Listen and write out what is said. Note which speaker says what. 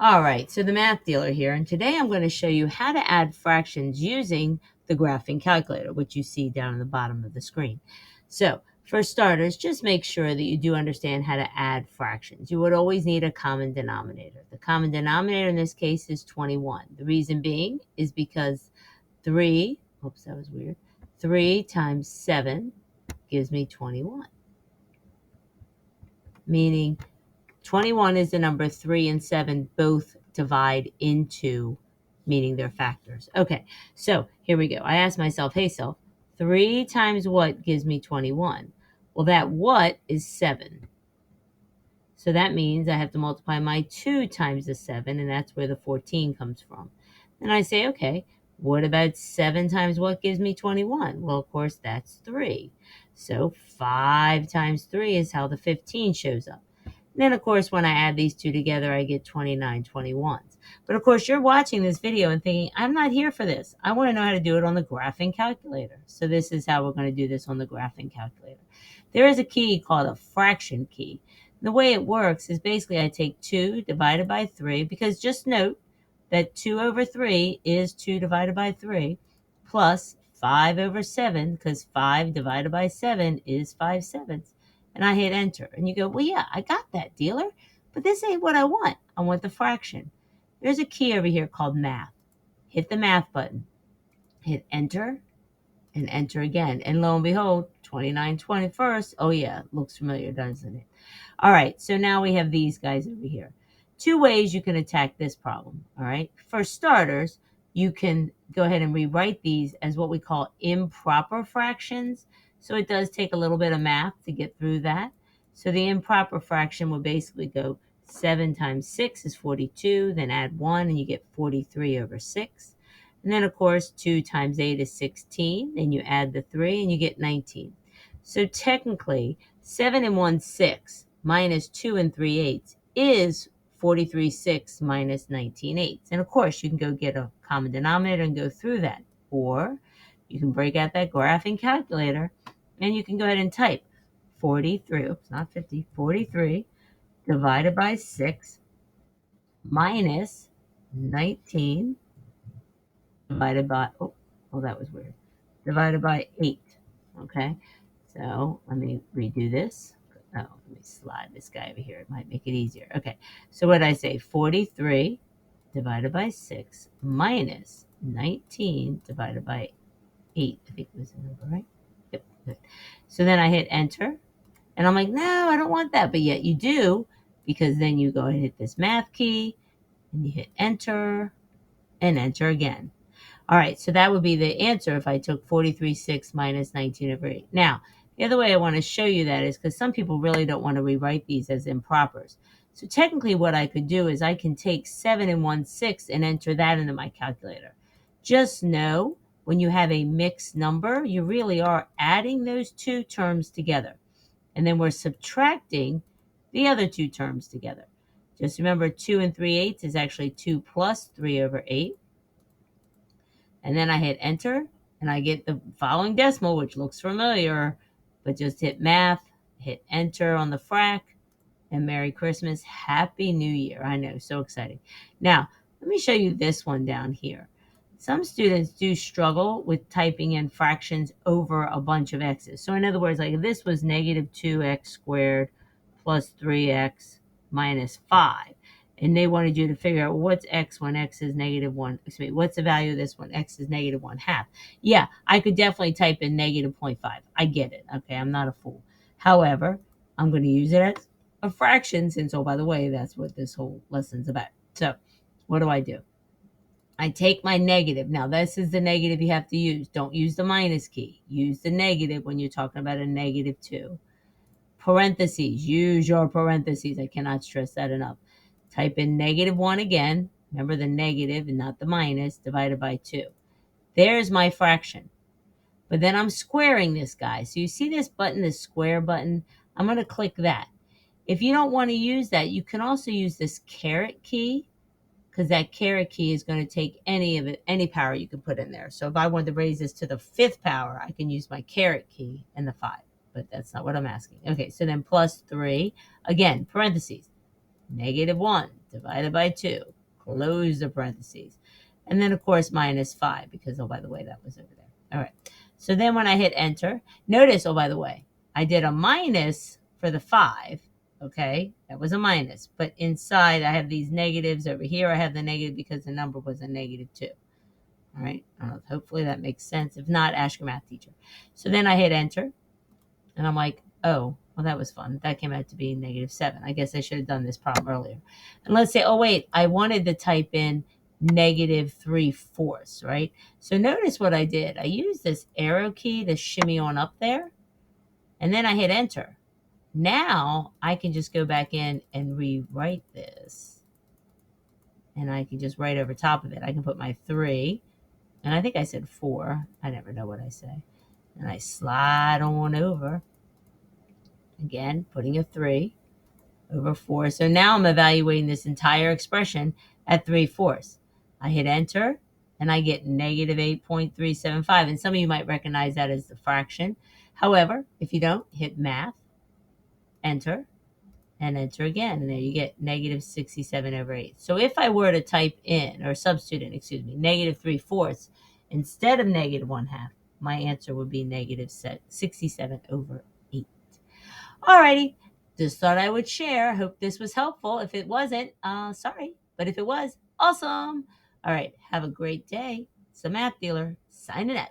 Speaker 1: All right, so the math dealer here, and today I'm going to show you how to add fractions using the graphing calculator, which you see down on the bottom of the screen. So for starters, just make sure that you do understand how to add fractions. You would always need a common denominator. The common denominator in this case is 21. The reason being is because 3, oops, that was weird, 3 times 7 gives me 21, meaning 21 is the number 3 and 7 both divide into, meaning they're factors. Okay, so here we go. I asked myself, hey self, 3 times what gives me 21? Well, that what is 7. So that means I have to multiply my 2 times the 7, and that's where the 14 comes from. And I say, okay, what about 7 times what gives me 21? Well, of course, that's 3. So 5 times 3 is how the 15 shows up. And then, of course, when I add these two together, I get 29 21s. But, of course, you're watching this video and thinking, I'm not here for this. I want to know how to do it on the graphing calculator. So this is how we're going to do this on the graphing calculator. There is a key called a fraction key. The way it works is basically I take 2 divided by 3, because just note that 2 over 3 is 2 divided by 3, plus 5 over 7, because 5 divided by 7 is 5/7. And I hit enter. And you go, well, yeah, I got that, dealer. But this ain't what I want. I want the fraction. There's a key over here called math. Hit the math button. Hit enter and enter again. And lo and behold, 29 21st. Oh, yeah, looks familiar, doesn't it? All right, so now we have these guys over here. Two ways you can attack this problem, all right? For starters, you can go ahead and rewrite these as what we call improper fractions. So it does take a little bit of math to get through that. So the improper fraction will basically go 7 times 6 is 42, then add 1 and you get 43 over 6. And then, of course, 2 times 8 is 16. Then you add the 3 and you get 19. So technically, 7 and 1 6 minus 2 and 3/8 is 43/6 minus 19/8. And of course, you can go get a common denominator and go through that. Or you can break out that graphing calculator and you can go ahead and type 43, oops, not 50, 43 divided by 6 minus 19 divided by, oh, that was weird, divided by 8, okay? So let me redo this. Oh, let me slide this guy over here. It might make it easier. Okay, so what did I say? 43 divided by 6 minus 19 divided by 8. I think it was the number, right? Yep, good. So then I hit enter, and I'm like, no, I don't want that. But yet you do, because then you go and hit this math key, and you hit enter, and enter again. All right, so that would be the answer if I took 43/6 minus 19 over 8. Now, the other way I want to show you that is because some people really don't want to rewrite these as impropers. So technically what I could do is I can take 7 and 1/6 and enter that into my calculator. Just know when you have a mixed number, you really are adding those two terms together. And then we're subtracting the other two terms together. Just remember 2 and 3/8 is actually 2 plus 3 over 8. And then I hit enter and I get the following decimal, which looks familiar, but just hit math, hit enter on the frac, and Merry Christmas, Happy New Year. I know, so exciting. Now, let me show you this one down here. Some students do struggle with typing in fractions over a bunch of x's. So in other words, like if this was negative 2x squared plus 3x minus 5, and they wanted you to figure out what's x when x is negative 1. Excuse me, what's the value of this one? X is negative 1/2. Yeah, I could definitely type in negative 0.5. I get it. Okay, I'm not a fool. However, I'm going to use it as a fraction since, oh, by the way, that's what this whole lesson's about. So what do? I take my negative. Now, this is the negative you have to use. Don't use the minus key. Use the negative when you're talking about a negative 2. Parentheses. Use your parentheses. I cannot stress that enough. Type in negative 1 again. Remember the negative and not the minus, divided by 2. There's my fraction. But then I'm squaring this guy. So you see this button, this square button? I'm going to click that. If you don't want to use that, you can also use this caret key, because that caret key is going to take any power you can put in there. So if I wanted to raise this to the 5th power, I can use my caret key and the 5. But that's not what I'm asking. Okay, so then plus 3. Again, parentheses. Negative 1 divided by 2, close the parentheses. And then, of course, minus 5, because, oh, by the way, that was over there. All right. So then when I hit enter, notice, oh, by the way, I did a minus for the 5. Okay, that was a minus. But inside, I have these negatives. Over here, I have the negative because the number was a negative 2. All right. Hopefully that makes sense. If not, ask your math teacher. So then I hit enter. And I'm like, oh, well, that was fun. That came out to be negative 7. I guess I should have done this problem earlier. And let's say, oh, wait, I wanted to type in negative 3/4, right? So notice what I did. I used this arrow key to shimmy on up there, and then I hit enter. Now I can just go back in and rewrite this. And I can just write over top of it. I can put my 3, and I think I said 4. I never know what I say. And I slide on over. Again, putting a 3 over 4. So now I'm evaluating this entire expression at 3/4. I hit enter, and I get negative 8.375. And some of you might recognize that as the fraction. However, if you don't, hit math, enter, and enter again. And there you get negative 67 over 8. So if I were to type in, or substitute in, negative 3/4 instead of negative 1/2, my answer would be negative 67 over 8. Alrighty, just thought I would share. Hope this was helpful. If it wasn't, sorry. But if it was, awesome. All right, have a great day. It's the Math Dealer signing out.